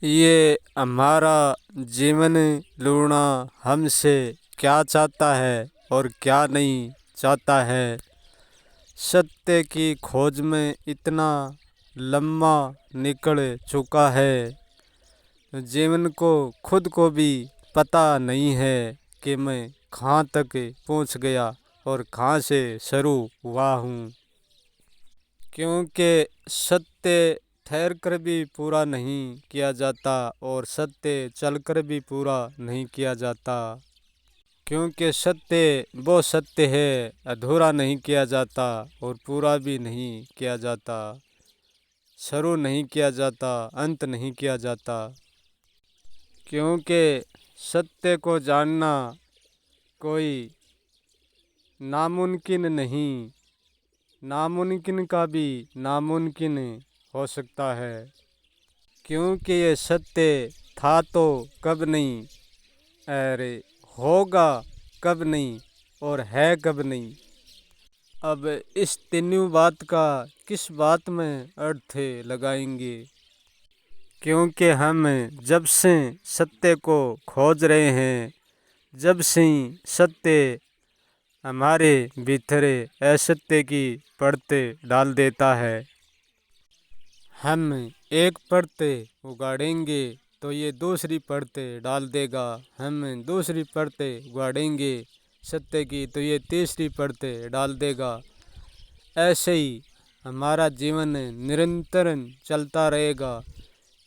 ये हमारा जीवन लूणा हमसे क्या चाहता है और क्या नहीं चाहता है। सत्य की खोज में इतना लम्बा निकल चुका है, जीवन को खुद को भी पता नहीं है कि मैं कहाँ तक पहुँच गया और कहाँ से शुरू हुआ हूँ। क्योंकि सत्य ठहर कर भी पूरा नहीं किया जाता और सत्य चल कर भी पूरा नहीं किया जाता। क्योंकि सत्य वो सत्य है, अधूरा नहीं किया जाता और पूरा भी नहीं किया जाता, शुरू नहीं किया जाता, अंत नहीं किया जाता। क्योंकि सत्य को जानना कोई नामुमकिन नहीं, नामुमकिन का भी नामुमकिन हो सकता है। क्योंकि ये सत्य था तो कब नहीं, अरे होगा कब नहीं और है कब नहीं। अब इस तीनों बात का किस बात में अर्थ लगाएंगे। क्योंकि हम जब से सत्य को खोज रहे हैं, जब से सत्य हमारे भीतर असत्य की परत डाल देता है। हम एक परत उगाड़ेंगे तो ये दूसरी परत डाल देगा, हम दूसरी परत उगाड़ेंगे सत्य की तो ये तीसरी परत डाल देगा। ऐसे ही हमारा जीवन निरंतर चलता रहेगा।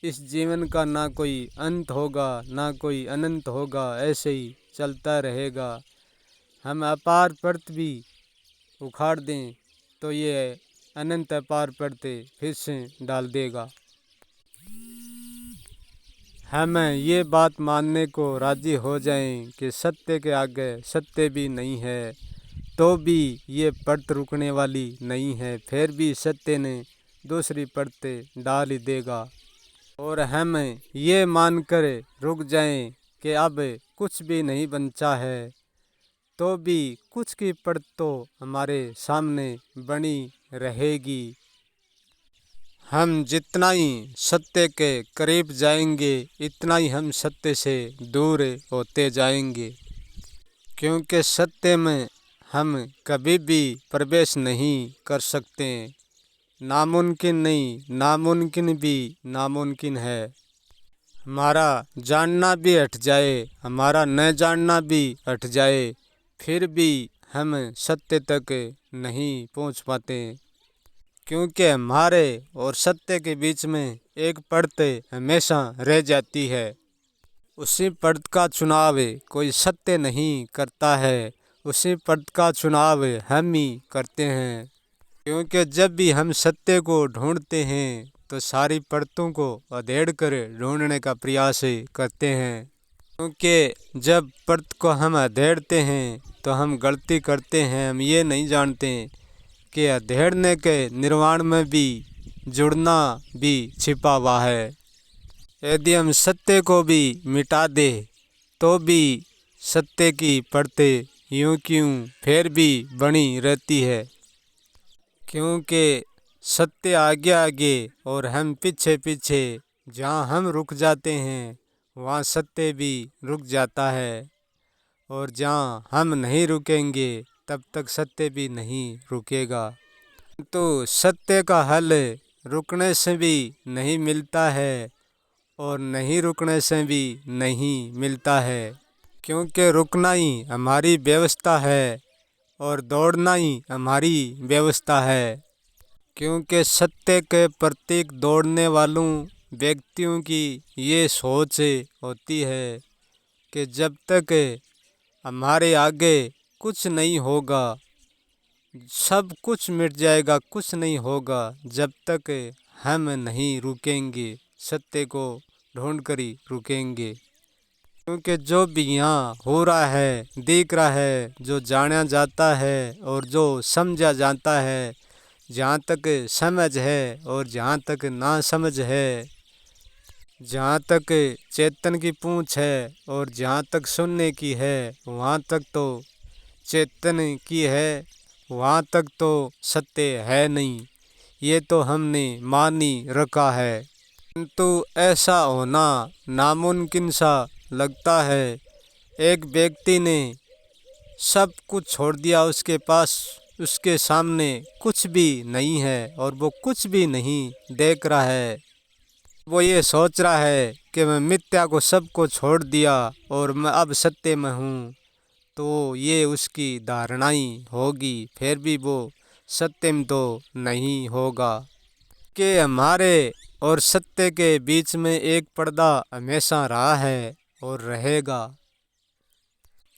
इस जीवन का ना कोई अंत होगा ना कोई अनंत होगा, ऐसे ही चलता रहेगा। हम अपार परत भी उखाड़ दें तो ये अनंत अपार परत फिर से डाल देगा। हम ये बात मानने को राजी हो जाएं कि सत्य के आगे सत्य भी नहीं है, तो भी ये परत रुकने वाली नहीं है, फिर भी सत्य ने दूसरी परत डाल ही देगा। और हम ये मानकर रुक जाएं कि अब कुछ भी नहीं बचा है, तो भी कुछ की परत तो हमारे सामने बनी रहेगी। हम जितना ही सत्य के करीब जाएंगे, इतना ही हम सत्य से दूर होते जाएंगे। क्योंकि सत्य में हम कभी भी प्रवेश नहीं कर सकते, नामुमकिन नहीं, नामुमकिन भी नामुमकिन है। हमारा जानना भी हट जाए, हमारा न जानना भी हट जाए, फिर भी हम सत्य तक नहीं पहुंच पाते। क्योंकि हमारे और सत्य के बीच में एक परत हमेशा रह जाती है। उसी परत का चुनाव कोई सत्य नहीं करता है, उसी परत का चुनाव हम ही करते हैं। क्योंकि जब भी हम सत्य को ढूंढते हैं तो सारी परतों को अधेड़ कर ढूंढने का प्रयास करते हैं। क्योंकि जब परत को हम अधेड़ते हैं तो हम गलती करते हैं, हम ये नहीं जानते कि अधेड़ने के निर्वाण में भी जुड़ना भी छिपा हुआ है। यदि हम सत्य को भी मिटा दे तो भी सत्य की परतें यूं क्यों फिर भी बनी रहती है। क्योंकि सत्य आगे आगे और हम पीछे पीछे, जहाँ हम रुक जाते हैं वहाँ सत्य भी रुक जाता है, और जहाँ हम नहीं रुकेंगे तब तक सत्य भी नहीं रुकेगा। तो सत्य का हल रुकने से भी नहीं मिलता है और नहीं रुकने से भी नहीं मिलता है। क्योंकि रुकना ही हमारी व्यवस्था है और दौड़ना ही हमारी व्यवस्था है। क्योंकि सत्य के प्रतीक दौड़ने वालों व्यक्तियों की ये सोच होती है कि जब तक हमारे आगे कुछ नहीं होगा, सब कुछ मिट जाएगा, कुछ नहीं होगा, जब तक हम नहीं रुकेंगे, सत्य को ढूंढ कर ही रुकेंगे। क्योंकि जो भी यहाँ हो रहा है, दिख रहा है, जो जाना जाता है और जो समझा जाता है, जहाँ तक समझ है और जहाँ तक ना समझ है, जहाँ तक चेतन की पूंछ है और जहाँ तक सुनने की है, वहाँ तक तो चेतन की है, वहाँ तक तो सत्य है नहीं। ये तो हमने मान ही रखा है। किंतु ऐसा होना नामुमकिन सा लगता है। एक व्यक्ति ने सब कुछ छोड़ दिया, उसके पास उसके सामने कुछ भी नहीं है और वो कुछ भी नहीं देख रहा है। वो ये सोच रहा है कि मैं मिथ्या को सबको छोड़ दिया और मैं अब सत्य में हूँ, तो ये उसकी धारणाई होगी, फिर भी वो सत्य में तो नहीं होगा। कि हमारे और सत्य के बीच में एक पर्दा हमेशा रहा है और रहेगा।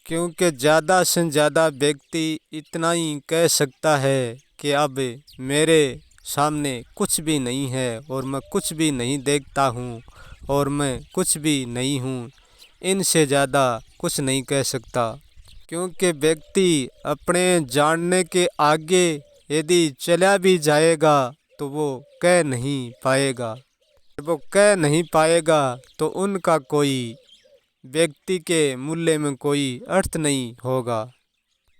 क्योंकि ज़्यादा से ज़्यादा व्यक्ति इतना ही कह सकता है कि अब मेरे सामने कुछ भी नहीं है और मैं कुछ भी नहीं देखता हूँ और मैं कुछ भी नहीं हूँ। इनसे ज़्यादा कुछ नहीं कह सकता। क्योंकि व्यक्ति अपने जानने के आगे यदि चला भी जाएगा तो वो कह नहीं पाएगा। वो कह नहीं पाएगा तो उनका कोई व्यक्ति के मूल्य में कोई अर्थ नहीं होगा।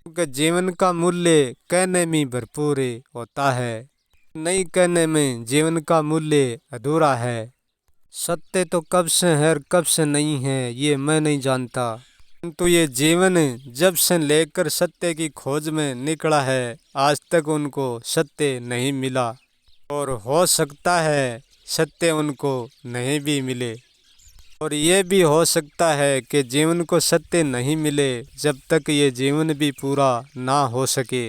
क्योंकि जीवन का मूल्य कहने में भरपूर होता है, नहीं कहने में जीवन का मूल्य अधूरा है। सत्य तो कब से है और कब से नहीं है ये मैं नहीं जानता, किंतु ये जीवन जब से लेकर सत्य की खोज में निकला है आज तक उनको सत्य नहीं मिला। और हो सकता है सत्य उनको नहीं भी मिले। और ये भी हो सकता है कि जीवन को सत्य नहीं मिले जब तक ये जीवन भी पूरा ना हो सके।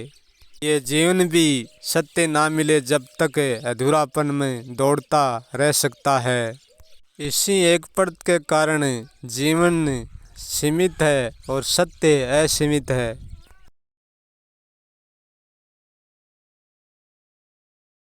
ये जीवन भी सत्य ना मिले जब तक अधूरापन में दौड़ता रह सकता है। इसी एक परत के कारण जीवन सीमित है और सत्य असीमित है।